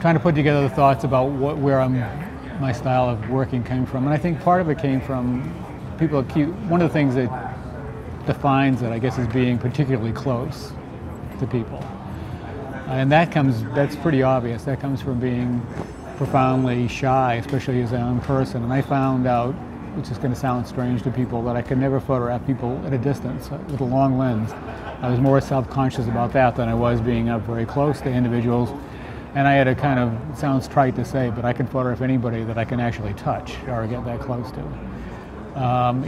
trying to put together the thoughts about where my style of working came from. And I think part of it came from one of the things that defines it, I guess, is being particularly close to people. And that's pretty obvious. That comes from being profoundly shy, especially as a young person. And I found out, which is going to sound strange to people, that I could never photograph people at a distance with a long lens. I was more self-conscious about that than I was being up very close to individuals. And I had a kind of, it sounds trite to say, but I can photograph anybody that I can actually touch or get that close to.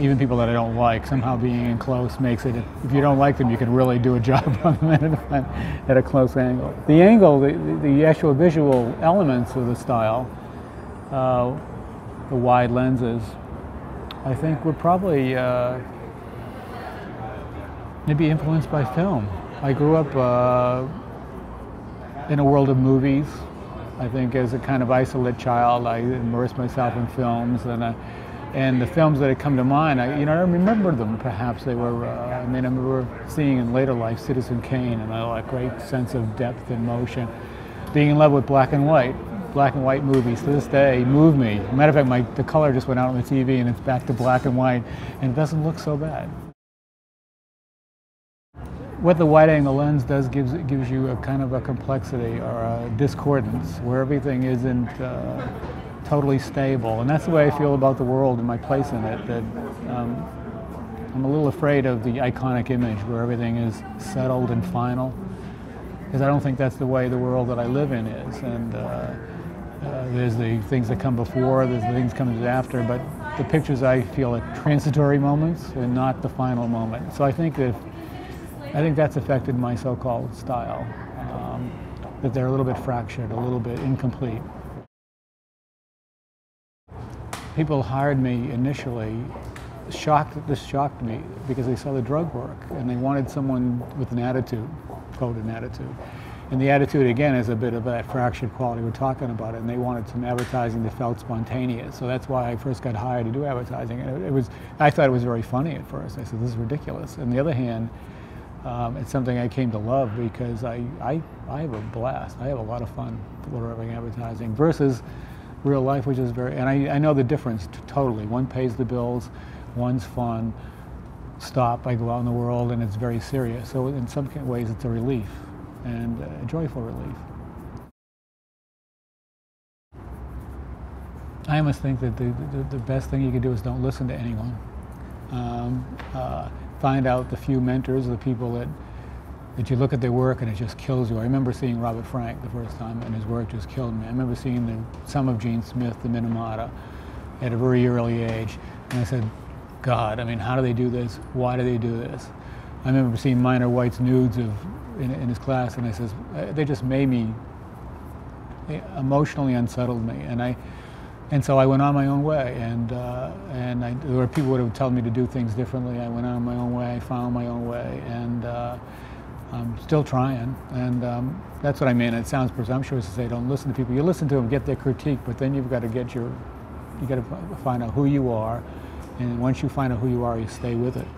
Even people that I don't like. Somehow being in close makes it, if you don't like them, you can really do a job on them at a close angle. The angle, the actual visual elements of the style, the wide lenses, I think were probably maybe influenced by film. I grew up in a world of movies. I think as a kind of isolate child, I immersed myself in films, and the films that had come to mind, I remember them. Perhaps they were. I remember seeing in later life Citizen Kane, and a great sense of depth and motion. Being in love with black and white movies to this day move me. As a matter of fact, the color just went out on the TV, and it's back to black and white, and it doesn't look so bad. What the wide-angle lens does gives you a kind of a complexity or a discordance where everything isn't totally stable, and that's the way I feel about the world and my place in it. That I'm a little afraid of the iconic image where everything is settled and final, because I don't think that's the way the world that I live in is. And there's the things that come before, there's the things that come after, but the pictures I feel are transitory moments and not the final moment. So I think that's affected my so-called style, that they're a little bit fractured, a little bit incomplete. People hired me initially, this shocked me, because they saw the drug work, and they wanted someone with an attitude, quote, an attitude. And the attitude, again, is a bit of that fractured quality we're talking about, and they wanted some advertising that felt spontaneous. So that's why I first got hired to do advertising. And I thought it was very funny at first. I said, this is ridiculous. On the other hand, it's something I came to love, because I have a blast. I have a lot of fun photographing advertising versus real life, which is and I know the difference totally. One pays the bills, one's fun. I go out in the world, and it's very serious. So in some ways, it's a relief, and a joyful relief. I almost think that the best thing you can do is don't listen to anyone. Find out the few mentors, the people that you look at their work and it just kills you. I remember seeing Robert Frank the first time, and his work just killed me. I remember seeing some of Gene Smith, the Minamata, at a very early age, and I said, God, how do they do this? Why do they do this? I remember seeing Minor White's nudes in his class, and I says, they just made me, emotionally unsettled me, and so I went on my own way, and there were people who would have told me to do things differently. I went on my own way, I found my own way, and I'm still trying, and that's what I mean. It sounds presumptuous to say don't listen to people. You listen to them, get their critique, but then you've got to find out who you are, and once you find out who you are, you stay with it.